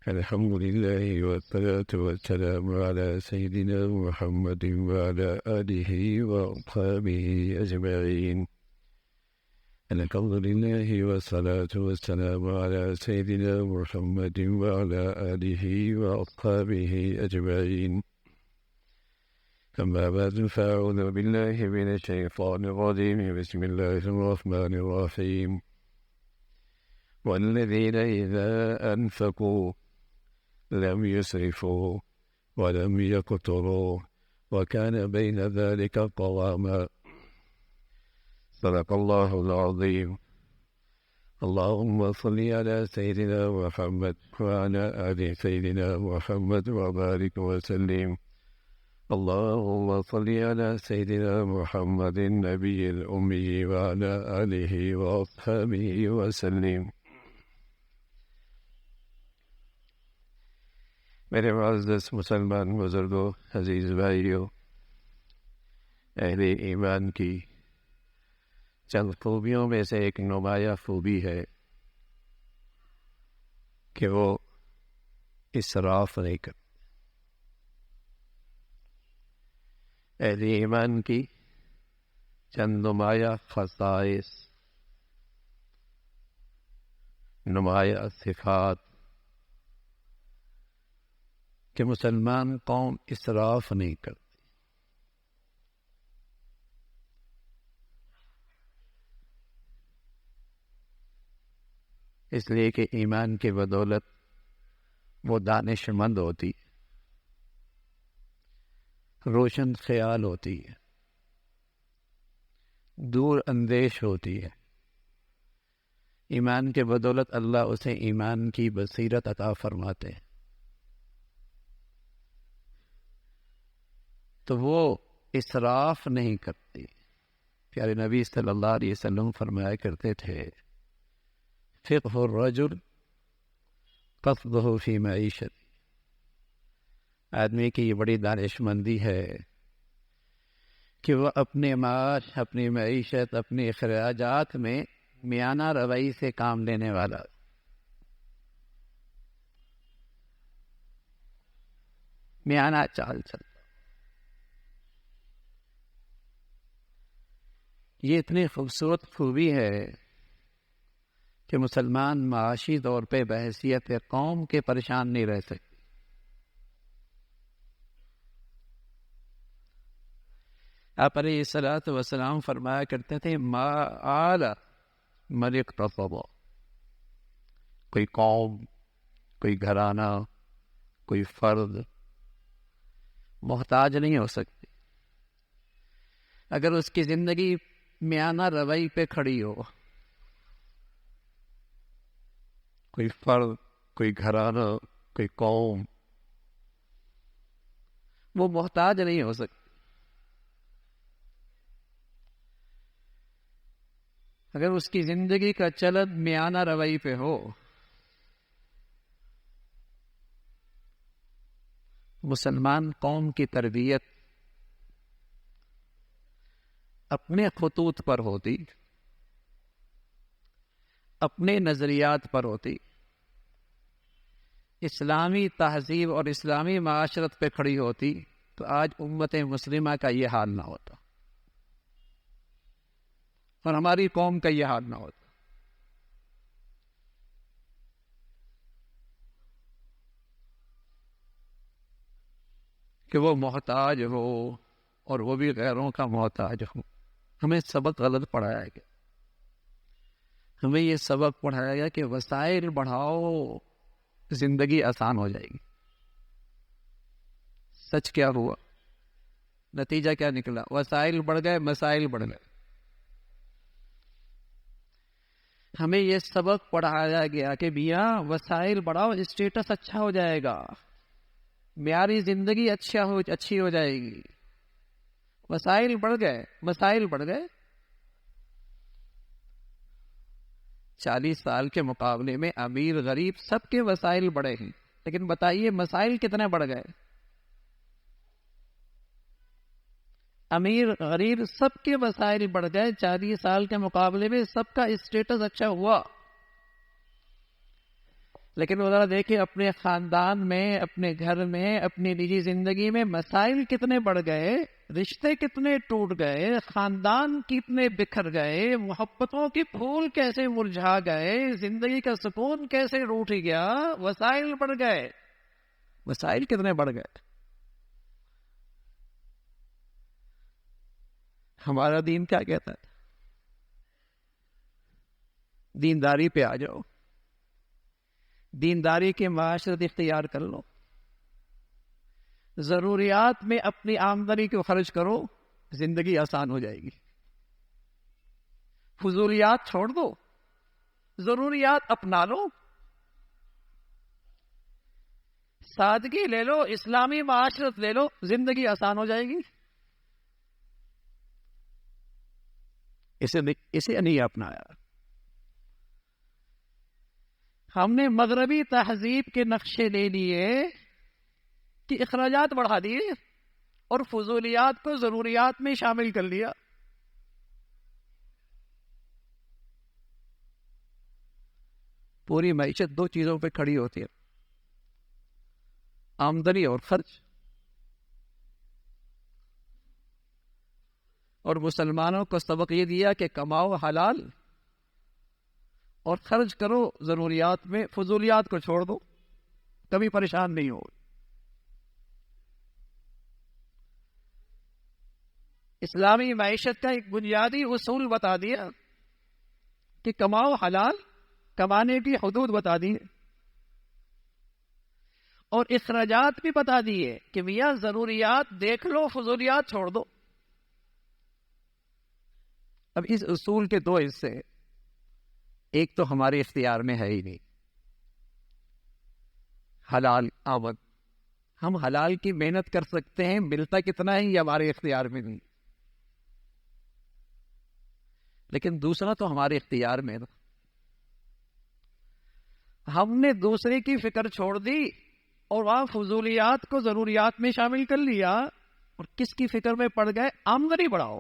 الحمد لله والصلاة والسلام على سيدنا محمد وعلى آله وأصحابه أجمعين. الحمد لله والصلاة والسلام على سيدنا محمد وعلى آله وأصحابه أجمعين. أما بعد فأعوذ بالله من الشيطان الرجيم. بسم الله الرحمن الرحيم. والذين إذا أنفقوا لم يسرفوا ولم يقتروا وكان بين ذلك قواما. صدق الله العظيم. اللهم صل على سيدنا محمد وعلى آل سيدنا محمد وبارك وسلم. اللهم صل على سيدنا محمد النبي الأمي وعلى آله وأصحابه وسلم. میرے معزز مسلمان بزرگوں، عزیز بھائیوں، اہل ایمان کی چند خوبیوں میں سے ایک نمایاں خوبی ہے کہ وہ اسراف نہیں کرتے۔ اہل ایمان کی چند نمایاں خصائص، نمایاں صفات کہ مسلمان قوم اسراف نہیں کرتی۔ اس لیے کہ ایمان کی بدولت وہ دانش مند ہوتی ہے، روشن خیال ہوتی ہے، دور اندیش ہوتی ہے۔ ایمان کے بدولت اللہ اسے ایمان کی بصیرت عطا فرماتے ہیں، تو وہ اسراف نہیں کرتی۔ پیارے نبی صلی اللہ علیہ وسلم فرمایا کرتے تھے، فقہ الرجل قصدہ فی معیشت۔ آدمی کی یہ بڑی دانش مندی ہے کہ وہ اپنے معاش، اپنی معیشت، اپنے اخراجات میں میانہ روی سے کام لینے والا، میانہ چال چلتا۔ یہ اتنی خوبصورت خوبی ہے کہ مسلمان معاشی طور پہ بحیثیت قوم کے پریشان نہیں رہ سکتے۔ آپ علیہ الصلاۃ والسلام فرمایا کرتے تھے، ما آل من اقتصب، کوئی قوم، کوئی گھرانہ، کوئی فرد محتاج نہیں ہو سکتی اگر اس کی زندگی میانہ روی پہ کھڑی ہو۔ کوئی فرد، کوئی گھرانہ، کوئی قوم وہ محتاج نہیں ہو سکتی اگر اس کی زندگی کا چلن میانہ روی پہ ہو۔ مسلمان قوم کی تربیت اپنے خطوط پر ہوتی، اپنے نظریات پر ہوتی، اسلامی تہذیب اور اسلامی معاشرت پہ کھڑی ہوتی، تو آج امت مسلمہ کا یہ حال نہ ہوتا اور ہماری قوم کا یہ حال نہ ہوتا۔ کہ وہ محتاج ہو اور وہ بھی غیروں کا محتاج ہو۔ ہمیں سبق غلط پڑھایا گیا، ہمیں یہ سبق پڑھایا گیا کہ وسائل بڑھاؤ، زندگی آسان ہو جائے گی۔ سچ کیا ہوا؟ نتیجہ کیا نکلا؟ وسائل بڑھ گئے، مسائل بڑھ گئے۔ ہمیں یہ سبق پڑھایا گیا کہ میاں وسائل بڑھاؤ، اسٹیٹس اچھا ہو جائے گا، معیاری زندگی اچھی ہو جائے گی۔ وسائل بڑھ گئے، مسائل بڑھ گئے۔ 40 سال کے مقابلے میں امیر غریب سب کے وسائل بڑھے ہیں، لیکن بتائیے مسائل کتنے بڑھ گئے؟ امیر غریب سب کے وسائل بڑھ گئے، 40 سال کے مقابلے میں سب کا اسٹیٹس اچھا ہوا، لیکن وہ ذرا دیکھیں اپنے خاندان میں، اپنے گھر میں، اپنی نجی زندگی میں مسائل کتنے بڑھ گئے، رشتے کتنے ٹوٹ گئے، خاندان کتنے بکھر گئے، محبتوں کے پھول کیسے مرجھا گئے، زندگی کا سکون کیسے روٹ گیا، وسائل بڑھ گئے، وسائل کتنے بڑھ گئے۔ ہمارا دین کیا کہتا ہے؟ دینداری پہ آ جاؤ، دینداری کے معاشرت اختیار کر لو، ضروریات میں اپنی آمدنی کو خرچ کرو، زندگی آسان ہو جائے گی۔ فضولیات چھوڑ دو، ضروریات اپنا لو، سادگی لے لو، اسلامی معاشرت لے لو، زندگی آسان ہو جائے گی۔ اسے نہیں اپنایا۔ ہم نے مغربی تہذیب کے نقشے لے لیے کہ اخراجات بڑھا دیے اور فضولیات کو ضروریات میں شامل کر لیا۔ پوری معیشت دو چیزوں پہ کھڑی ہوتی ہے، آمدنی اور خرچ۔ اور مسلمانوں کو سبق یہ دیا کہ کماؤ حلال اور خرچ کرو ضروریات میں، فضولیات کو چھوڑ دو، کبھی پریشان نہیں ہو۔ اسلامی معیشت کا ایک بنیادی اصول بتا دیا کہ کماؤ حلال، کمانے کی حدود بتا دی، اور اخراجات بھی بتا دیے کہ میاں ضروریات دیکھ لو، فضولیات چھوڑ دو۔ اب اس اصول کے دو حصے، ایک تو ہمارے اختیار میں ہے ہی نہیں، حلال آمد، ہم حلال کی محنت کر سکتے ہیں، ملتا کتنا ہے یہ ہمارے اختیار میں نہیں۔ لیکن دوسرا تو ہمارے اختیار میں ہے، ہم نے دوسرے کی فکر چھوڑ دی اور وہاں فضولیات کو ضروریات میں شامل کر لیا، اور کس کی فکر میں پڑ گئے؟ آمدنی بڑھاؤ،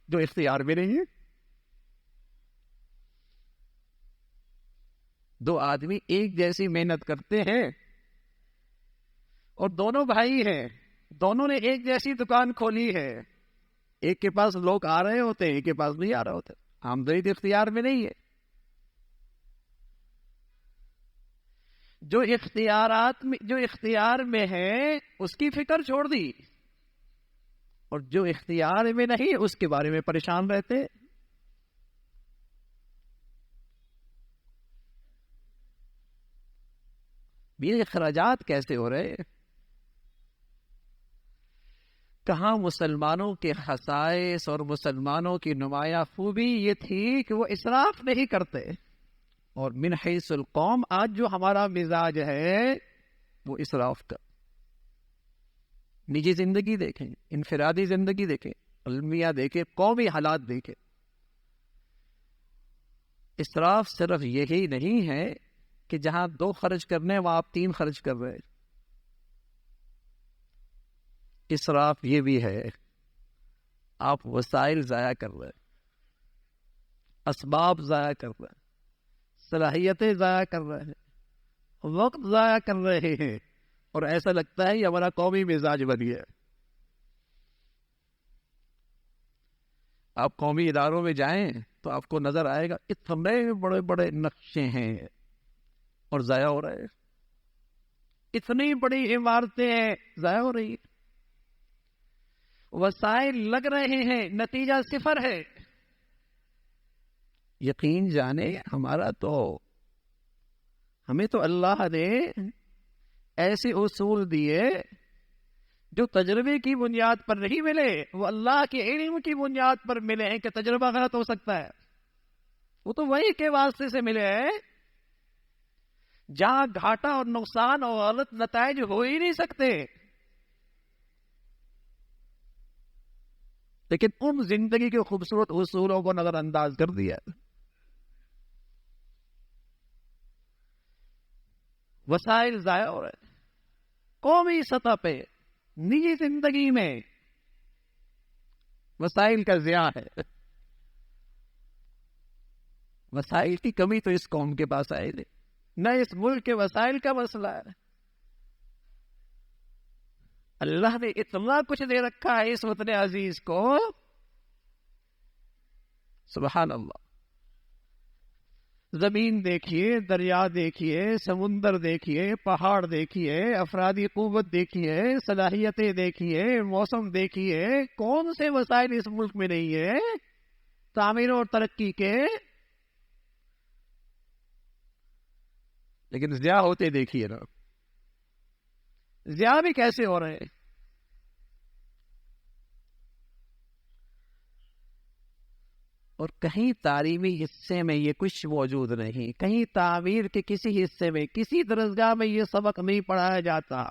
جو اختیار میں نہیں ہے۔ دو آدمی ایک جیسی محنت کرتے ہیں اور دونوں بھائی ہیں، دونوں نے ایک جیسی دکان کھولی ہے، ایک کے پاس لوگ آ رہے ہوتے ہیں، ایک کے پاس نہیں آ رہے ہوتے، آمدنی تو اختیار میں نہیں ہے۔ جو اختیار میں ہے اس کی فکر چھوڑ دی، اور جو اختیار میں نہیں اس کے بارے میں پریشان رہتے۔ میرے اخراجات کیسے ہو رہے؟ کہاں مسلمانوں کے خصائص اور مسلمانوں کی نمایاں خوبی یہ تھی کہ وہ اسراف نہیں کرتے، اور من حیث القوم آج جو ہمارا مزاج ہے وہ اسراف کا۔ نجی زندگی دیکھیں، انفرادی زندگی دیکھیں، المیہ دیکھیں، قومی حالات دیکھیں، اسراف صرف یہی نہیں ہے کہ جہاں دو خرچ کرنے وہاں آپ تین خرچ کر رہے، اسراف یہ بھی ہے آپ وسائل ضائع کر رہے، اسباب ضائع کر رہے، صلاحیتیں ضائع کر رہے ہیں، وقت ضائع کر رہے ہیں، اور ایسا لگتا ہے یہ ہمارا قومی مزاج بن گیا۔ آپ قومی اداروں میں جائیں تو آپ کو نظر آئے گا اتنے بڑے بڑے نقشے ہیں اور ضائع ہو رہے ہیں، اتنی بڑی عمارتیں ہیں ضائع ہو رہی ہیں، وسائل لگ رہے ہیں، نتیجہ صفر ہے۔ یقین جانے ہمیں تو اللہ نے ایسے اصول دیے جو تجربے کی بنیاد پر نہیں ملے، وہ اللہ کے علم کی بنیاد پر ملے ہیں کہ تجربہ غلط ہو سکتا ہے، وہ تو وہی کے واسطے سے ملے ہیں جہاں گھاٹا اور نقصان اور غلط نتائج ہو ہی نہیں سکتے۔ لیکن ان زندگی کے خوبصورت اصولوں کو نظر انداز کر دیا، وسائل ضائع ہو رہے، قومی سطح پہ، نجی زندگی میں وسائل کا ضیاع ہے۔ وسائل کی کمی تو اس قوم کے پاس آئے تھے، نہ اس ملک کے وسائل کا مسئلہ ہے. اللہ نے اتنا کچھ دے رکھا ہے اس وطن عزیز کو، سبحان اللہ. زمین دیکھیے، دریا دیکھیے، سمندر دیکھیے، پہاڑ دیکھیے، افرادی قوت دیکھیے، صلاحیتیں دیکھیے، موسم دیکھیے. کون سے وسائل اس ملک میں نہیں ہے تعمیر اور ترقی کے؟ لیکن ضیاء ہوتے دیکھیے نا، ضیاء بھی کیسے ہو رہے ہیں. اور کہیں تعلیمی حصے میں یہ کچھ موجود نہیں، کہیں تعمیر کے کسی حصے میں، کسی درسگاہ میں یہ سبق نہیں پڑھایا جاتا.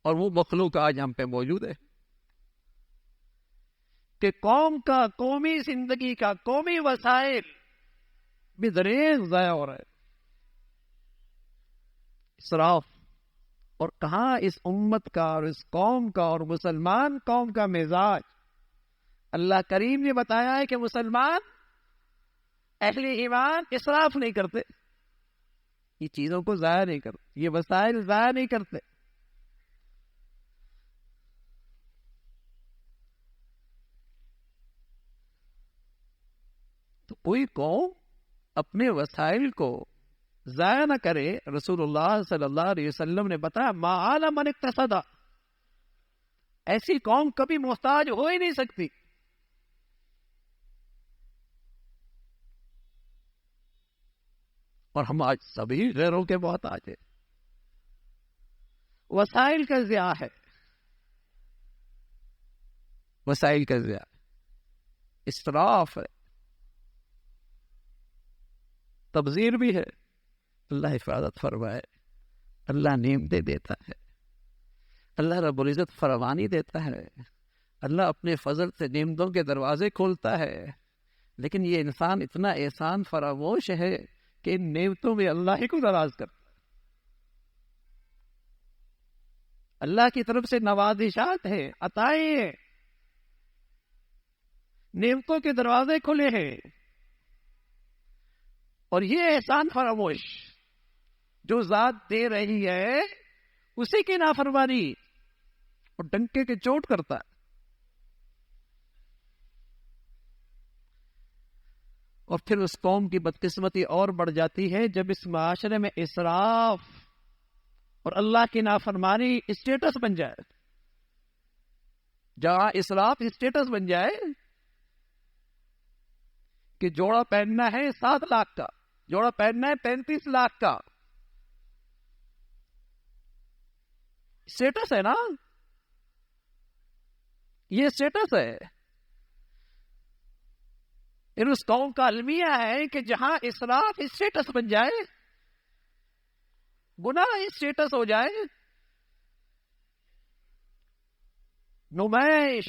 اور وہ مخلوق آج ہم پہ موجود ہے کہ قوم کا، قومی زندگی کا، قومی وسائل بھی دریغ ضائع ہو رہا ہے، اسراف. اور کہاں اس امت کا اور اس قوم کا اور مسلمان قوم کا مزاج. اللہ کریم نے بتایا ہے کہ مسلمان اہل ایمان اسراف نہیں کرتے، یہ چیزوں کو ضائع نہیں کرتے، یہ وسائل ضائع نہیں کرتے. تو کوئی قوم اپنے وسائل کو ضائع نہ کرے. رسول اللہ صلی اللہ علیہ وسلم نے بتایا ما آل من اقتصد، ایسی قوم کبھی محتاج ہو ہی نہیں سکتی. اور ہم آج سبھی غیروں کے محتاج ہیں. وسائل کا ضیاع ہے، وسائل کا ضیاع، اسراف ہے، تبذیر بھی ہے. اللہ حفاظت فرمائے. اللہ نعمتیں دیتا ہے، اللہ رب العزت فراوانی دیتا ہے، اللہ اپنے فضل سے نعمتوں کے دروازے کھولتا ہے. لیکن یہ انسان اتنا احسان فراموش ہے کہ ان نعمتوں میں اللہ ہی کو ناراض کرتا ہے. اللہ کی طرف سے نوازشات ہیں، عطائیں ہیں، نعمتوں کے دروازے کھلے ہیں. اور یہ احسان فراموش جو ذات دے رہی ہے اسی کی نافرمانی اور ڈنکے کے چوٹ کرتا ہے. اور پھر اس قوم کی بدقسمتی اور بڑھ جاتی ہے جب اس معاشرے میں اسراف اور اللہ کی نافرمانی اسٹیٹس بن جائے. جہاں اسراف اسٹیٹس بن جائے کہ جوڑا پہننا ہے 7 لاکھ کا، جوڑا پہننا ہے 35 لاکھ کا، اسٹیٹس ہے نا، یہ اسٹیٹس ہے. اس قوم کا المیہ ہے کہ جہاں اسراف اسٹیٹس بن جائے، گناہ اسٹیٹس ہو جائے، نمائش،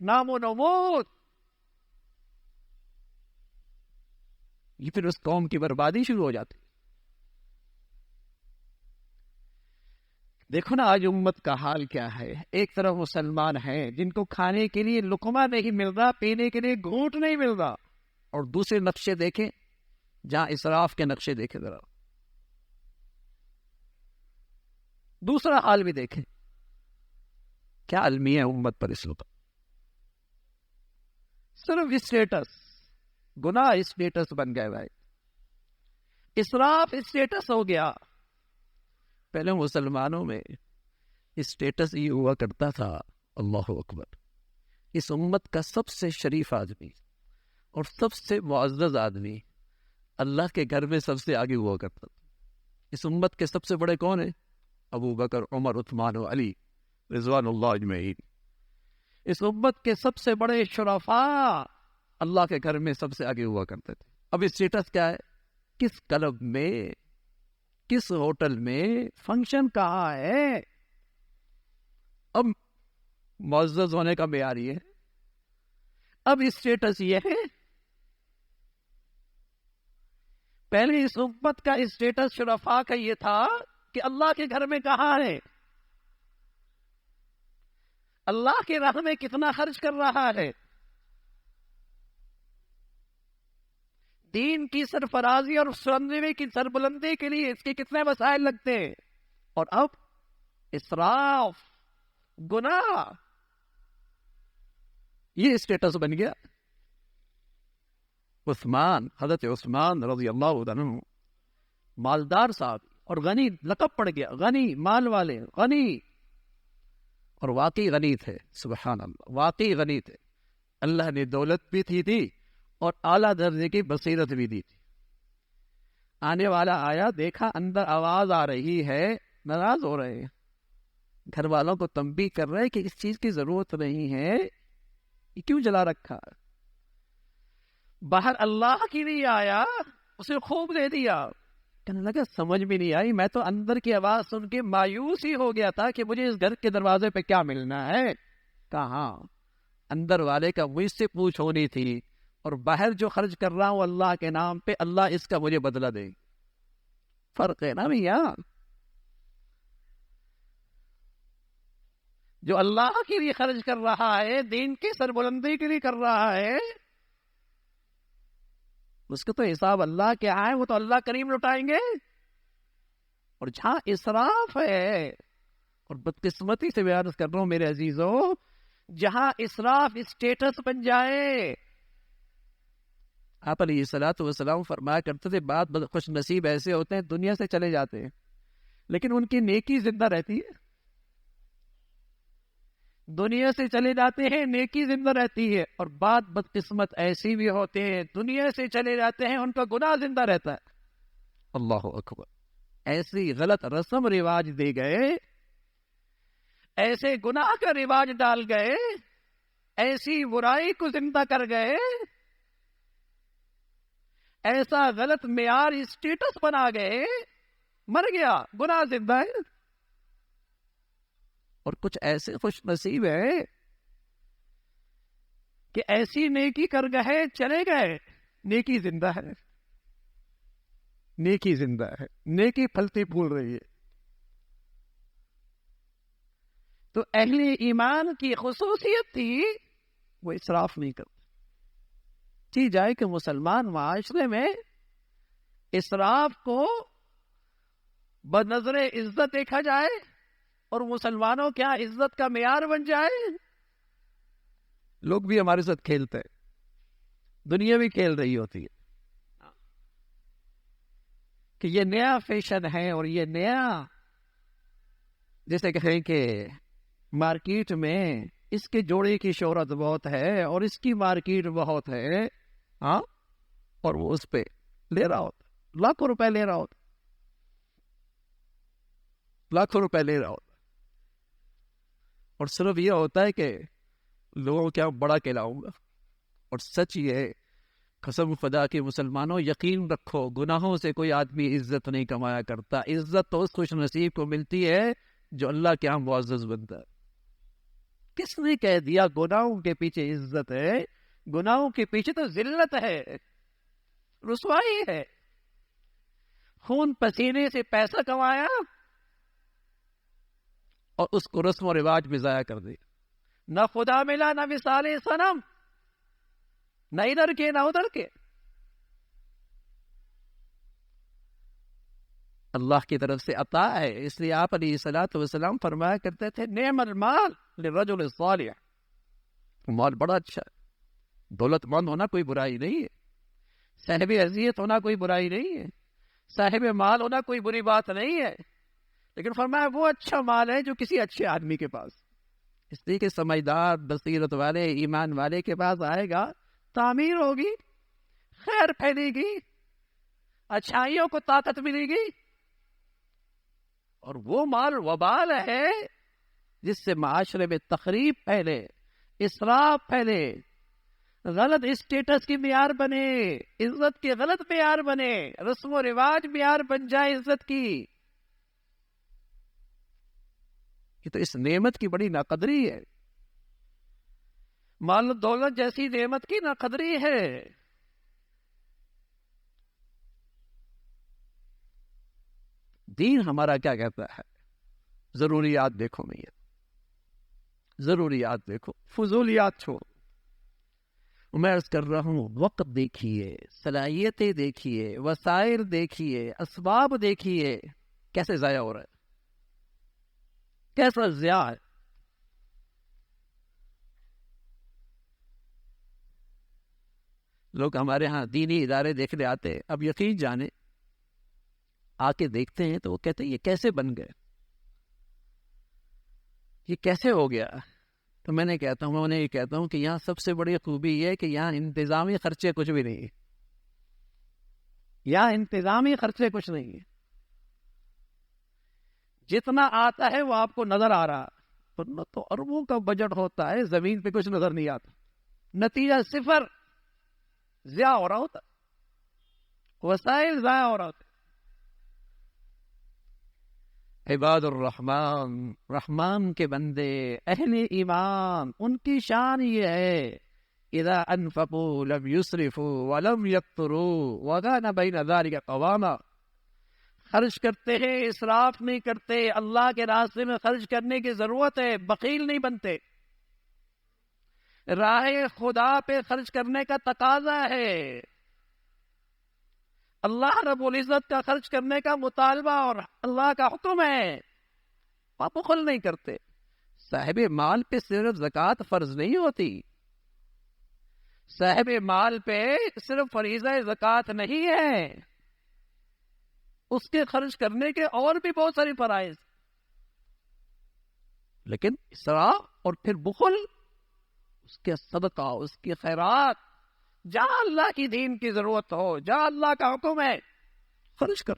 نام و نمود، یہ پھر اس قوم کی بربادی شروع ہو جاتی. دیکھو نا آج امت کا حال کیا ہے. ایک طرف مسلمان ہیں جن کو کھانے کے لیے لقمہ نہیں مل رہا، پینے کے لیے گھونٹ نہیں مل رہا، اور دوسرے نقشے دیکھیں جہاں اسراف کے نقشے دیکھیں، ذرا دوسرا حال بھی دیکھیں. کیا المیہ ہے امت پر اس وقت. صرف اسٹیٹس، گناہ اسٹیٹس بن گئے بھائی، اسراف اسٹیٹس ہو گیا. پہلے مسلمانوں میں اسٹیٹس یہ ہوا کرتا تھا، اللہ اکبر، اس امت کا سب سے شریف آدمی اور سب سے معزز آدمی اللہ کے گھر میں سب سے آگے ہوا کرتا تھا. اس امت کے سب سے بڑے کون ہیں؟ ابو بکر، عمر، عثمان و علی رضوان اللہ اجمعین. اس امت کے سب سے بڑے شرفاء اللہ کے گھر میں سب سے آگے ہوا کرتے تھے. اب اسٹیٹس کیا ہے؟ کس کلب میں، کس ہوٹل میں، فنکشن کہاں ہے. اب معزز ہونے کا معیار یہ ہے، اب اسٹیٹس یہ ہے. پہلے اس امت کا اسٹیٹس شرفاء کا یہ تھا کہ اللہ کے گھر میں کہاں ہے، اللہ کے راہ میں کتنا خرچ کر رہا ہے، دین کی سرفرازی اور سمجھنے کی سربلندی کے لیے اس کے کتنے وسائل لگتے ہیں، اور اب اسراف، گناہ، یہ اسٹیٹس بن گیا۔ حضرت عثمان رضی اللہ عنہ مالدار صاحب اور غنی، لقب پڑ گیا غنی، مال والے، غنی، اور واقعی غنی تھے، سبحان اللہ، واقعی غنی تھے۔ اللہ نے دولت بھی تھی اور اعلیٰ درجے کی بصیرت بھی دی تھی۔ آنے والا آیا، دیکھا اندر آواز آ رہی ہے، ناراض ہو رہے ہیں، گھر والوں کو تنبیہ کر رہے کہ اس چیز کی ضرورت نہیں ہے، یہ کیوں جلا رکھا؟ باہر اللہ کی نہیں آیا، اسے خوب دے دیا۔ کہنے لگا سمجھ بھی نہیں آئی، میں تو اندر کی آواز سن کے مایوس ہی ہو گیا تھا کہ مجھے اس گھر کے دروازے پہ کیا ملنا ہے۔ کہاں اندر والے کا مجھ سے پوچھ ہونی تھی، اور باہر جو خرچ کر رہا ہوں اللہ کے نام پہ، اللہ اس کا مجھے بدلہ دے۔ فرق ہے نا بھیا، جو اللہ کے لیے خرچ کر رہا ہے، دین کی سربلندی کے لیے کر رہا ہے، اس کا تو حساب اللہ کے آئے، وہ تو اللہ کریم لٹائیں گے۔ اور جہاں اسراف ہے، اور بدقسمتی سے بیان کر رہا ہوں میرے عزیزوں، جہاں اسراف اسٹیٹس بن جائے، آپ علیہ الصلوۃ والسلام فرمایا کرتے تھے بعض خوش نصیب ایسے ہوتے ہیں دنیا سے چلے جاتے ہیں لیکن ان کی نیکی زندہ رہتی ہے۔ دنیا سے چلے جاتے ہیں، نیکی زندہ رہتی ہے، اور بعض بدقسمت ایسی بھی ہوتے ہیں دنیا سے چلے جاتے ہیں، ان کا گناہ زندہ رہتا ہے۔ اللہ اکبر، ایسی غلط رسم رواج دے گئے، ایسے گناہ کا رواج ڈال گئے، ایسی برائی کو زندہ کر گئے، ایسا غلط معیار اسٹیٹس بنا گئے، مر گیا، گناہ زندہ ہے۔ اور کچھ ایسے خوش نصیب ہیں کہ ایسی نیکی کر گئے، چلے گئے، نیکی زندہ ہے، نیکی زندہ ہے، نیکی پھلتی پھول رہی ہے۔ تو اہل ایمان کی خصوصیت تھی وہ اسراف نہیں کرتے۔ کی جائے کہ مسلمان معاشرے میں اسراف کو بنظر عزت دیکھا جائے اور مسلمانوں کیا عزت کا معیار بن جائے، لوگ بھی ہمارے ساتھ کھیلتے ہیں، دنیا بھی کھیل رہی ہوتی ہے کہ یہ نیا فیشن ہے، اور یہ نیا، جیسے کہیں کہ مارکیٹ میں اس کے جوڑے کی شہرت بہت ہے اور اس کی مارکیٹ بہت ہے، ہاں، اور وہ اس پہ لے رہا ہوتا، لاکھوں روپے لے رہا ہوتا، لاکھوں روپے لے رہا ہوتا، اور صرف یہ ہوتا ہے کہ لوگوں کیا بڑا کہلاؤں گا۔ اور سچ یہ ہے، قسم خدا کے مسلمانوں، یقین رکھو گناہوں سے کوئی آدمی عزت نہیں کمایا کرتا، عزت تو اس خوش نصیب کو ملتی ہے جو اللہ کے ہاں معزز بنتا ہے۔ کس نے کہہ دیا گناہوں کے پیچھے عزت ہے؟ گناہوں کے پیچھے تو ذلت ہے، رسوائی ہے۔ خون پسینے سے پیسہ کمایا اور اس کو رسم و رواج میں ضائع کر دیا، نہ خدا ملا، نہ مثال صنم، نہ ادھر کے نہ ادھر کے۔ اللہ کی طرف سے عطا ہے، اس لیے آپ علیہ الصلوۃ والسلام فرمایا کرتے تھے نعم المال للرجل الصالح، مال بڑا اچھا ہے، دولت مند ہونا کوئی برائی نہیں ہے، صاحب عزیت ہونا کوئی برائی نہیں ہے، صاحب مال ہونا کوئی بری بات نہیں ہے، لیکن فرمایا وہ اچھا مال ہے جو کسی اچھے آدمی کے پاس، اس لیے کہ سمجھدار، بصیرت والے، ایمان والے کے پاس آئے گا، تعمیر ہوگی، خیر پھیلے گی، اچھائیوں کو طاقت ملے گی۔ اور وہ مال وبال ہے جس سے معاشرے میں تخریب پھیلے، اسراف پھیلے، غلط اسٹیٹس کی معیار بنے، عزت کے غلط معیار بنے، رسم و رواج معیار بن جائے عزت کی۔ یہ تو اس نعمت کی بڑی ناقدری ہے، مال و دولت جیسی نعمت کی ناقدری ہے۔ دین ہمارا کیا کہتا ہے؟ ضروریات دیکھو میاں، ضروریات دیکھو، فضولیات چھوڑو۔ میں عرض کر رہا ہوں وقت دیکھیے، صلاحیتیں دیکھیے، وسائل دیکھیے، اسباب دیکھیے، کیسے ضائع ہو رہا ہے، کیسا ضیاع ہے. لوگ ہمارے ہاں دینی ادارے دیکھنے آتے ہیں، اب یقین جانے آ کے دیکھتے ہیں تو وہ کہتے ہیں یہ کیسے بن گئے، یہ کیسے ہو گیا. تو میں انہیں یہ کہتا ہوں کہ یہاں سب سے بڑی خوبی یہ ہے کہ یہاں انتظامی خرچے کچھ بھی نہیں ہیں. یہاں انتظامی خرچے کچھ نہیں ہیں. جتنا آتا ہے وہ آپ کو نظر آ رہا، ورنہ تو اربوں کا بجٹ ہوتا ہے، زمین پہ کچھ نظر نہیں آتا، نتیجہ صفر، ضیاع ہو رہا ہوتا، وسائل ضائع ہو رہا ہوتا. عباد الرحمن، رحمان کے بندے، اہل ایمان، ان کی شان یہ ہے اذا انفقوا لم يسرفوا ولم يقتروا وكان بين ذلك قواما. خرچ کرتے ہیں، اسراف نہیں کرتے، اللہ کے راستے میں خرچ کرنے کی ضرورت ہے، بخیل نہیں بنتے. راہ خدا پہ خرچ کرنے کا تقاضا ہے، اللہ رب العزت کا خرچ کرنے کا مطالبہ اور اللہ کا حکم ہے، آپ بخل نہیں کرتے. صاحب مال پہ صرف زکوٰۃ فرض نہیں ہوتی، صاحب مال پہ صرف فریضہ زکوٰۃ نہیں ہے، اس کے خرچ کرنے کے اور بھی بہت ساری فرائض. لیکن اسراف اور پھر بخل، اس کے صدقہ، اس کی خیرات، جہاں اللہ کی دین کی ضرورت ہو، جہاں اللہ کا حکم ہے، خرچ کر.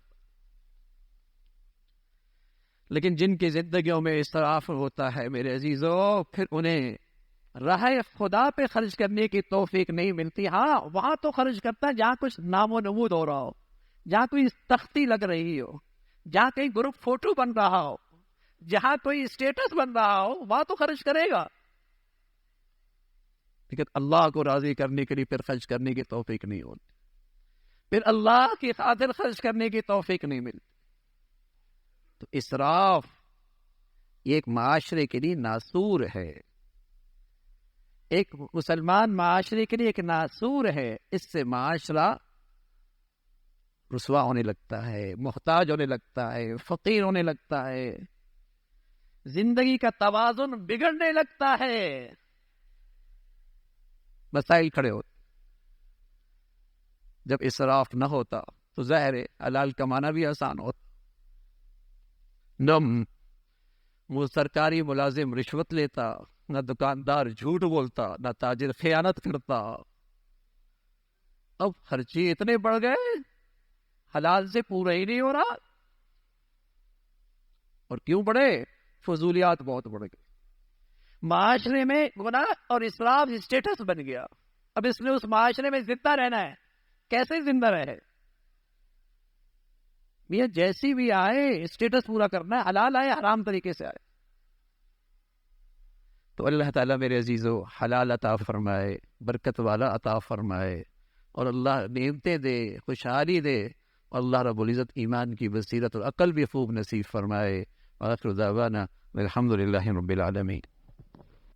لیکن جن کی زندگیوں میں اسراف ہوتا ہے میرے عزیزو، پھر انہیں راہ خدا پہ خرچ کرنے کی توفیق نہیں ملتی. ہاں وہاں تو خرچ کرتا ہے جہاں کچھ نام و نمود ہو رہا ہو، جہاں کوئی تختی لگ رہی ہو، جہاں کہیں گروپ فوٹو بن رہا ہو، جہاں کوئی اسٹیٹس بن رہا ہو، وہاں تو خرچ کرے گا. لیکن اللہ کو راضی کرنے کے لیے پھر خرچ کرنے کی توفیق نہیں ہوتی، پھر اللہ کی خاطر خرچ کرنے کی توفیق نہیں ملتی. تو اسراف یہ ایک معاشرے کے لیے ناسور ہے، ایک مسلمان معاشرے کے لیے ایک ناسور ہے. اس سے معاشرہ رسوا ہونے لگتا ہے، محتاج ہونے لگتا ہے، فقیر ہونے لگتا ہے، زندگی کا توازن بگڑنے لگتا ہے، مسائل کھڑے ہوتے. جب اسراف نہ ہوتا تو ظاہر ہے حلال کمانا بھی آسان ہوتا. نہ وہ سرکاری ملازم رشوت لیتا، نہ دکاندار جھوٹ بولتا، نہ تاجر خیانت کرتا. اب خرچے اتنے بڑھ گئے، حلال سے پورا ہی نہیں ہو رہا. اور کیوں بڑھے؟ فضولیات بہت بڑھ گئی. معاشرے میں گناہ اور اسراف اسٹیٹس بن گیا. اب اس نے اس معاشرے میں زندہ رہنا ہے، کیسے زندہ رہے؟ میاں جیسی بھی آئے اسٹیٹس پورا کرنا ہے، حلال آئے حرام طریقے سے آئے. تو اللہ تعالیٰ میرے عزیزو حلال عطا فرمائے، برکت والا عطا فرمائے، اور اللہ نعمتیں دے، خوشحالی دے، اور اللہ رب العزت ایمان کی بصیرت اور عقل بھی خوب نصیب فرمائے. وآخر دعوانا الحمد للہ رب العالمین.